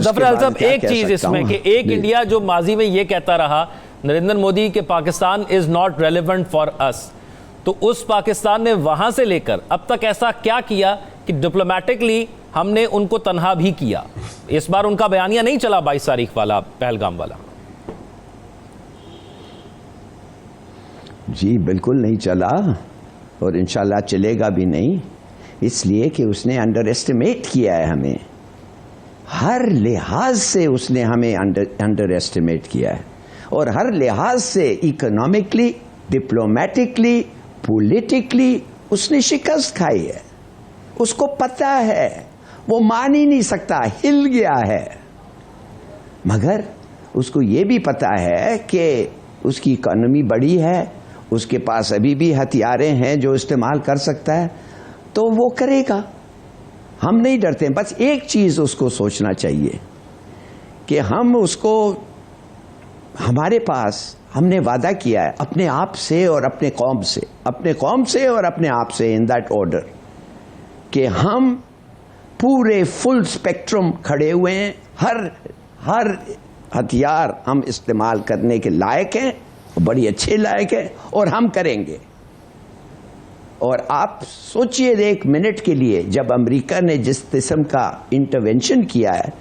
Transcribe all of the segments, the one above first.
जफर साहब, एक चीज इसमें कि एक इंडिया जो माजी में ये कहता रहा नरेंद्र मोदी के Pakistan is not relevant for us, तो उस पाकिस्तान ने वहां से लेकर अब तक ऐसा क्या किया कि डिप्लोमेटिकली हमने उनको तनहा भी किया? इस बार उनका बयानिया नहीं चला 22 तारीख वाला, पहलगाम वाला। जी बिल्कुल नहीं चला और इंशाल्लाह चलेगा भी नहीं, इसलिए कि उसने अंडर एस्टिमेट किया है हमें, हर लिहाज से उसने हमें अंडर एस्टिमेट किया है और हर लिहाज से इकोनॉमिकली, डिप्लोमेटिकली, पॉलिटिकली उसने शिकस्त खाई है। उसको पता है, वो मान ही नहीं सकता, हिल गया है। मगर उसको ये भी पता है कि उसकी इकोनॉमी बड़ी है, उसके पास अभी भी हथियारें हैं जो इस्तेमाल कर सकता है, तो वो करेगा। हम नहीं डरते। बस एक चीज उसको सोचना चाहिए कि हम उसको, हमारे पास हमने वादा किया है अपने आप से और अपने कौम से, अपने कौम से और अपने आप से, इन दैट ऑर्डर, कि हम पूरे फुल स्पेक्ट्रम खड़े हुए हैं, हर हथियार हम इस्तेमाल करने के लायक हैं, बड़ी अच्छे लायक है और हम करेंगे। और आप सोचिए एक मिनट के लिए, जब अमेरिका ने जिस किस्म का इंटरवेंशन किया है,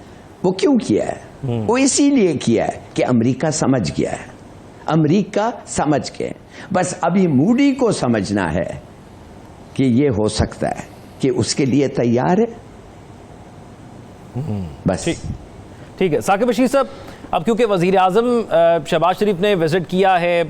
वो क्यों किया है? वो इसीलिए किया है कि अमेरिका समझ गया है, अमेरिका समझ गए। बस अभी मूडी को समझना है कि ये हो सकता है, कि उसके लिए तैयार है। बस ठीक है। साकिब बशीर साहब, अब क्योंकि वज़ीर आज़म शहबाज शरीफ ने विज़िट किया है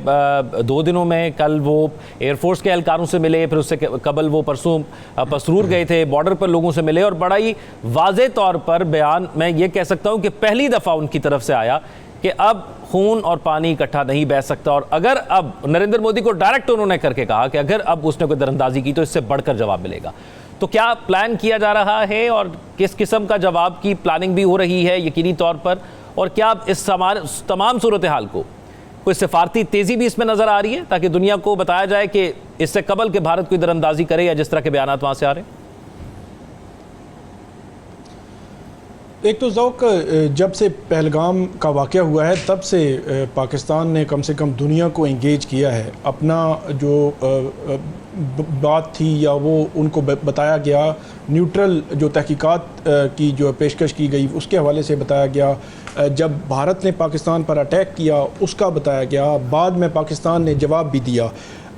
2 दिनों में, कल वो एयरफोर्स के एहलकारों से मिले, फिर उससे कबल वो परसों पसरूर गए थे, बॉर्डर पर लोगों से मिले, और बड़ा ही वाज़े तौर पर बयान मैं ये कह सकता हूँ कि पहली दफ़ा उनकी तरफ से आया कि अब खून और पानी इकट्ठा नहीं बह सकता, और अगर अब नरेंद्र मोदी को डायरेक्ट उन्होंने करके कहा कि अगर अब उसने कोई दरअंदाजी की तो इससे बढ़कर जवाब मिलेगा। तो क्या प्लान किया जा रहा है और किस किस्म का जवाब की प्लानिंग भी हो रही है यकीनी तौर पर, और क्या इस तमाम सूरत हाल को कोई सिफारती तेज़ी भी इसमें नज़र आ रही है ताकि दुनिया को बताया जाए कि इससे कबल के भारत कोई दरअंदाजी करे, या जिस तरह के बयान वहाँ से आ रहे हैं? एक तो ज़ौक़, जब से पहलगाम का वाक़या हुआ है तब से पाकिस्तान ने कम से कम दुनिया को इंगेज किया है। अपना जो बात थी या वो उनको बताया गया, न्यूट्रल जो तहकीकात की जो पेशकश की गई उसके हवाले से बताया गया, जब भारत ने पाकिस्तान पर अटैक किया उसका बताया गया, बाद में पाकिस्तान ने जवाब भी दिया।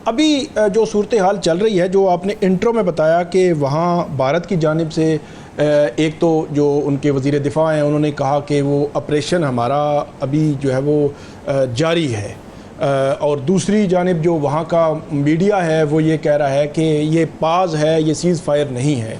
अभी जो सूरत हाल चल रही है, जो आपने इंट्रो में बताया कि वहाँ भारत की जानिब से एक तो जो उनके वज़ीर दिफा हैं उन्होंने कहा कि वो ऑपरेशन हमारा अभी जो है वो जारी है, और दूसरी जानिब जो वहाँ का मीडिया है वो ये कह रहा है कि ये पाज है, ये सीज़ फायर नहीं है।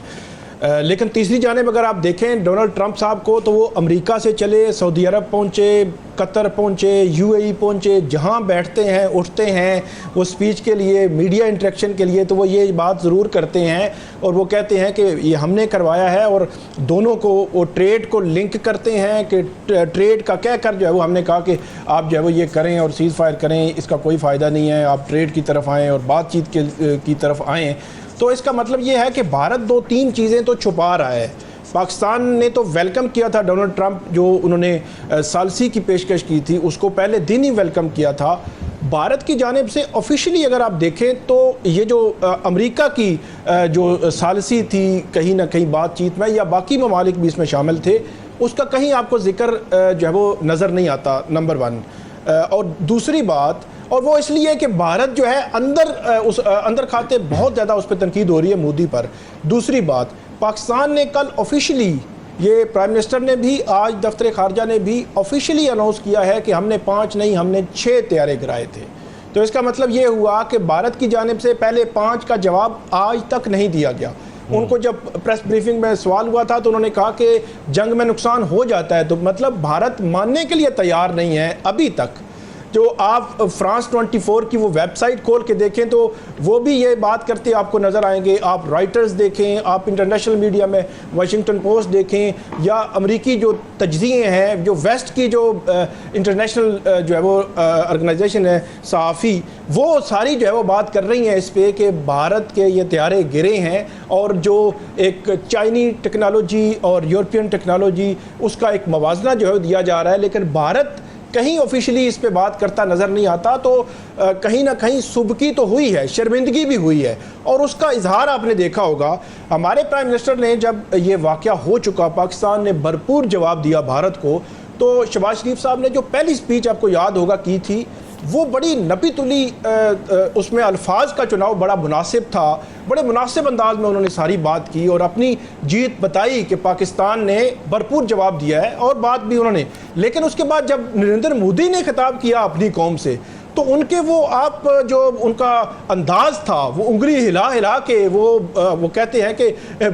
लेकिन तीसरी जानिब अगर आप देखें डोनाल्ड ट्रंप साहब को, तो वो अमेरिका से चले सऊदी अरब पहुँचे, कतर पहुँचे, यूएई पहुँचे, जहाँ बैठते हैं उठते हैं वो स्पीच के लिए, मीडिया इंटरेक्शन के लिए, तो वो ये बात ज़रूर करते हैं और वो कहते हैं कि ये हमने करवाया है, और दोनों को वो ट्रेड को लिंक करते हैं कि ट्रेड का कह कर जो है वो हमने कहा कि आप जो है वो ये करें और सीज़ फायर करें, इसका कोई फ़ायदा नहीं है, आप ट्रेड की तरफ आएँ और बातचीत की तरफ आएँ। तो इसका मतलब ये है कि भारत 2-3 चीज़ें तो छुपा रहा है। पाकिस्तान ने तो वेलकम किया था डोनाल्ड ट्रंप, जो उन्होंने सालसी की पेशकश की थी उसको पहले दिन ही वेलकम किया था। भारत की जानिब से ऑफिशियली अगर आप देखें तो ये जो अमेरिका की जो सालसी थी कहीं ना कहीं बातचीत में, या बाकी ममालिक भी इसमें शामिल थे, उसका कहीं आपको जिक्र जो है वो नज़र नहीं आता, नंबर 1। और दूसरी बात, और वो इसलिए कि भारत जो है अंदर खाते बहुत ज़्यादा उस पर तनकीद हो रही है मोदी पर। दूसरी बात, पाकिस्तान ने कल ऑफिशियली, ये प्राइम मिनिस्टर ने भी, आज दफ्तर खारजा ने भी ऑफिशियली अनाउंस किया है कि हमने 5 नहीं हमने 6 तैयारे गिराए थे। तो इसका मतलब ये हुआ कि भारत की जानिब से पहले 5 का जवाब आज तक नहीं दिया गया। उनको जब प्रेस ब्रीफिंग में सवाल हुआ था तो उन्होंने कहा कि जंग में नुकसान हो जाता है, तो मतलब भारत मानने के लिए तैयार नहीं है अभी तक जो आप फ्रांस 24 की वो वेबसाइट खोल के देखें तो वो भी ये बात करते आपको नज़र आएंगे। आप रॉयटर्स देखें, आप इंटरनेशनल मीडिया में वाशिंगटन पोस्ट देखें, या अमेरिकी जो तजज़िये हैं, जो वेस्ट की जो इंटरनेशनल जो है वो ऑर्गेनाइजेशन है सहाफ़ी, वो सारी जो है वो बात कर रही हैं इस पे कि भारत के ये तैयारे गिरे हैं और जो एक चाइनी टेक्नोलॉजी और यूरोपियन टेक्नोलॉजी उसका एक मवाजना जो है दिया जा रहा है, लेकिन भारत कहीं ऑफिशियली इस पे बात करता नज़र नहीं आता। तो कहीं ना कहीं सुबकी तो हुई है, शर्मिंदगी भी हुई है, और उसका इजहार आपने देखा होगा। हमारे प्राइम मिनिस्टर ने जब ये वाक़या हो चुका, पाकिस्तान ने भरपूर जवाब दिया भारत को, तो शहबाज शरीफ साहब ने जो पहली स्पीच आपको याद होगा की थी, वो बड़ी नपी तुली, उसमें अल्फाज का चुनाव बड़ा मुनासिब था, बड़े मुनासिब अंदाज में उन्होंने सारी बात की और अपनी जीत बताई कि पाकिस्तान ने भरपूर जवाब दिया है, और बात भी उन्होंने। लेकिन उसके बाद जब नरेंद्र मोदी ने खिताब किया अपनी कौम से, तो उनके वो आप जो उनका अंदाज था, वो उंगली हिला हिला के वो कहते हैं कि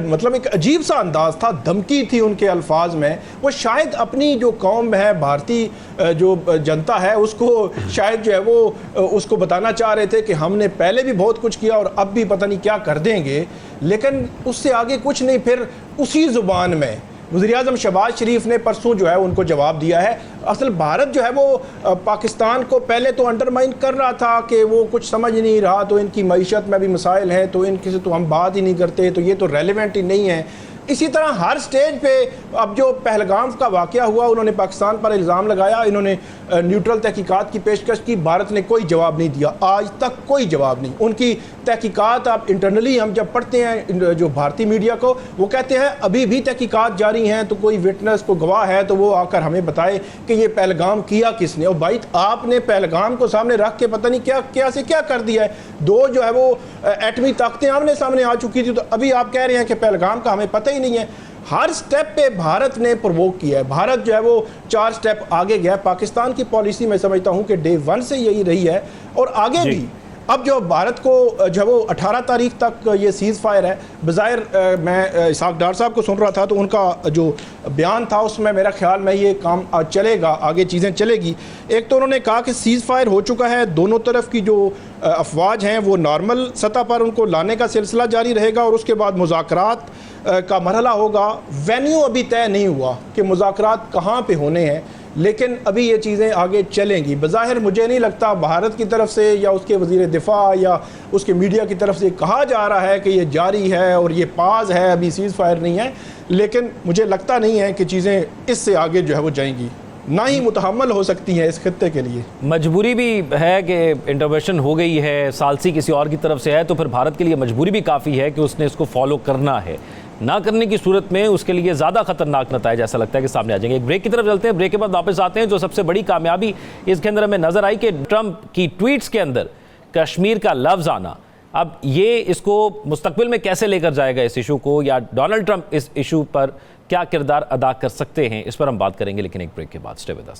मतलब एक अजीब सा अंदाज था, धमकी थी उनके अल्फाज में। वो शायद अपनी जो कौम है, भारतीय जो जनता है, उसको शायद जो है वो उसको बताना चाह रहे थे कि हमने पहले भी बहुत कुछ किया और अब भी पता नहीं क्या कर देंगे, लेकिन उससे आगे कुछ नहीं। फिर उसी ज़ुबान में वज़ीर-ए-आज़म शहबाज शरीफ ने परसों जो है उनको जवाब दिया है। असल भारत जो है वो पाकिस्तान को पहले तो अंडरमाइन कर रहा था कि वो कुछ समझ नहीं रहा, तो इनकी मईशत में भी मसाइल हैं, तो इनके से तो हम बात ही नहीं करते, तो ये तो रेलेवेंट ही नहीं है। इसी तरह हर स्टेज पे अब जो पहलगाम का वाक़या हुआ, उन्होंने पाकिस्तान पर इल्ज़ाम लगाया, इन्होंने न्यूट्रल तहकीकात की पेशकश की, भारत ने कोई जवाब नहीं दिया, आज तक कोई जवाब नहीं। उनकी तहकीकात आप इंटरनली हम जब पढ़ते हैं जो भारतीय मीडिया को, वो कहते हैं अभी भी तहकीकात जारी हैं, तो कोई विटनेस को गवाह है तो वो आकर हमें बताए कि ये पहलगाम किया किसने। और भाई आपने पहलगाम को सामने रख के पता नहीं क्या से क्या कर दिया है। दो जो है वो एटमी ताकतें आमने सामने आ चुकी थी, तो अभी आप कह रहे हैं कि पहलगाम का हमें पता ही नहीं है। हर स्टेप पे भारत ने प्रोवोक किया है। भारत जो है वो 4 स्टेप आगे गया। पाकिस्तान की पॉलिसी मैं समझता हूँ कि डे 1 से यही रही है और आगे भी। अब जो भारत को जो वो 18 तारीख तक ये सीज़ फायर है, बज़ाहिर मैं इसाक डार साहब को सुन रहा था तो उनका जो बयान था उसमें मेरा ख्याल में ये काम चलेगा, आगे चीज़ें चलेगी। एक तो उन्होंने कहा कि सीज़ फायर हो चुका है, दोनों तरफ की जो अफवाज हैं वो नॉर्मल सतह पर उनको लाने का सिलसिला जारी रहेगा और उसके बाद मुज़ाकरात का मरहला होगा। वेन्यू अभी तय नहीं हुआ कि मुज़ाकरात कहाँ पे होने हैं, लेकिन अभी ये चीज़ें आगे चलेंगी। बज़ाहिर मुझे नहीं लगता भारत की तरफ से या उसके वज़ीर दिफा या उसके मीडिया की तरफ से कहा जा रहा है कि ये जारी है और ये पास है, अभी सीज़ फायर नहीं है, लेकिन मुझे लगता नहीं है कि चीज़ें इससे आगे जो है वो जाएंगी, ना ही मुतहम्मल हो सकती हैं इस खत्ते के लिए। मजबूरी भी है कि इंटरवेंशन हो गई है, सालसी किसी और की तरफ से है, तो फिर भारत के लिए मजबूरी भी काफ़ी है कि उसने इसको फॉलो करना है। ना करने की सूरत में उसके लिए ज़्यादा खतरनाक नतीजा ऐसा लगता है कि सामने आ जाएंगे। एक ब्रेक की तरफ चलते हैं, ब्रेक के बाद वापस आते हैं। जो सबसे बड़ी कामयाबी इसके अंदर हमें नज़र आई कि ट्रंप की ट्वीट्स के अंदर कश्मीर का लफ्ज़ आना, अब ये इसको मुस्तकबिल में कैसे लेकर जाएगा इस इशू को, या डोनाल्ड ट्रंप इस इशू पर क्या किरदार अदा कर सकते हैं, इस पर हम बात करेंगे, लेकिन एक ब्रेक के बाद। Stay with us.